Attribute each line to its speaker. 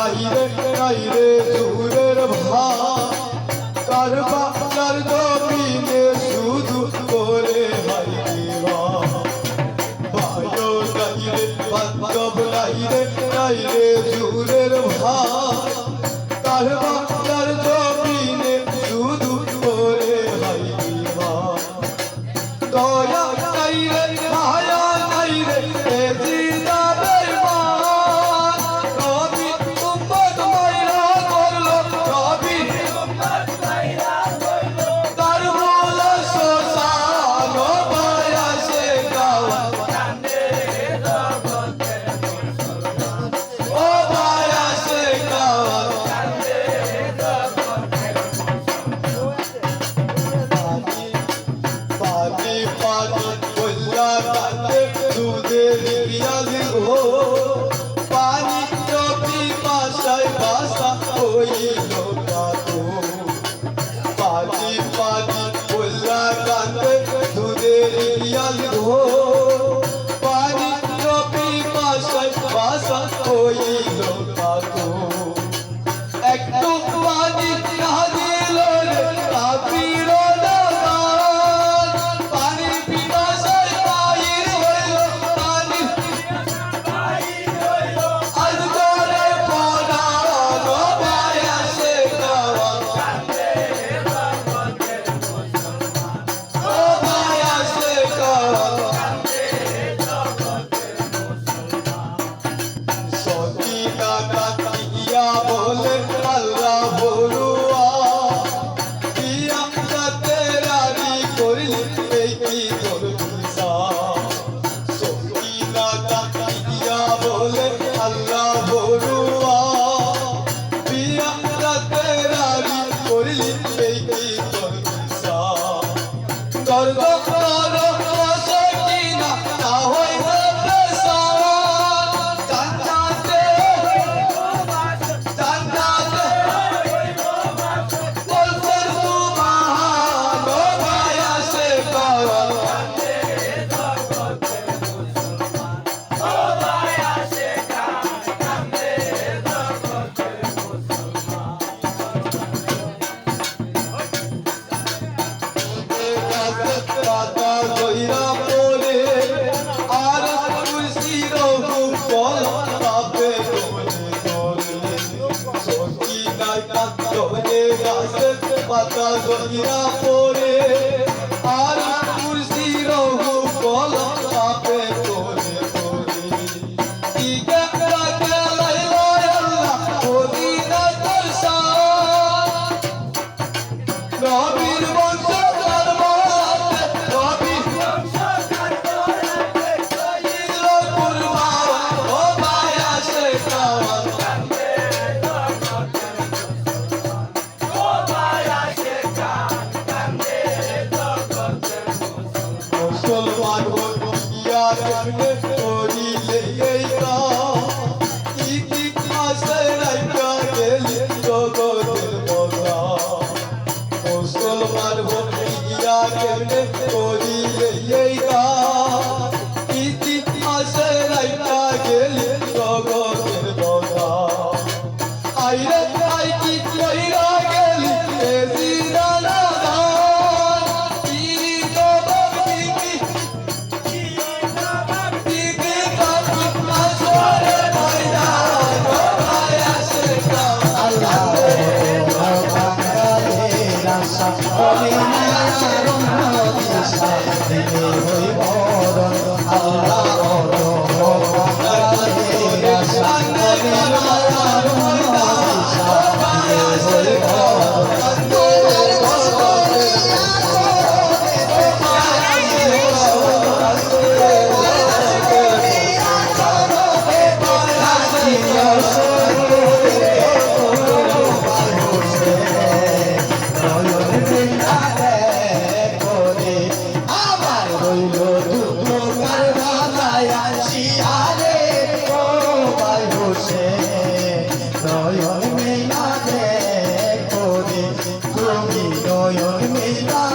Speaker 1: নাই রে জুরের ভাই কারবালার জমিনে শুধু করে হাই ভাইও নাই রে জুরের ভাই কারবালার জমিনে শুধু করে হাই দয়া নাই রে মায়া নাই রে জিদা বেঈমান নবী উম্মত মাইরা করলো নবী উম্মত মাইরা করলো কারবালা শ্মশান বায়াসে গাওয়া কান্দে জগতের মুসলমান ও বায়াসে গাওয়া কান্দে জগতের পানি পানি বল্লা কান্দে দুধের পিয়াজ গো পানি চপি বাসায় বাসা হইল কাতো পানি পানি বল্লা কান্দে দুধের পিয়াজ গো পানি চপি বাসায় বাসা হইল কাতো একটু পানি না দিল রে কাফির পানি পিপাসায় বাইর হইল পানি আজ করে পড়ানো বায়াসে গাওয়া কান্দে জগতের মুসলমান ও বায়াসে গাওয়া কান্দে জগতের মুসলমান সকিনা কাতিয়া বলে আল্লাহ বলুয়া পিয়া তেরারি করলি এই কি তোর ভিসা সকিনা কাতিয়া বলে আল্লাহ বলুয়া পিয়া তেরারি করলি এই কি তোর ভিসা দর্দ করো সকিনা না হইবে পেশান জান্নাতে জান্নাতে বলতে সুবহান ও বায়াসে গাওয়া কান্দে জগতের মুসলমান ও বায়াসে কান্দে জগতের মুসলমান পাতা ধইরা পড়ে আর কুরসির হুকল পাবে দোলে সকিনার কান্দে গাছে পাতা ধইরা পড়ে আর কুরসির হুকল পাবে দোলে কি কে লাইলা আল্লাহ মদিনা তোর শান নবীর বংশ কারবালাতে নবীর বংশ কারবালাতে হইল কুরবান ও বায়াসে গাওয়া কান্দে জগতের মুসলমান ও বায়াসে কান্দে জগতের মুসলমান হইয়া কেমনে করিলে এই কাজ ইতিহাসে রাইখা গেলি জগতের বগা মুসলমান হইয়া কেমনে করিলে এই কাজ ইতিহাসে রাইখা গেলি জগতের বগা আইরে আই কি কইরা গেলি এ জিরানা দান তিরি তো ভক্তি কি ভক্তি কি আসরে ময়দান ও বায়াসে গাওয়া
Speaker 2: আল্লাহ নয়ন মেলা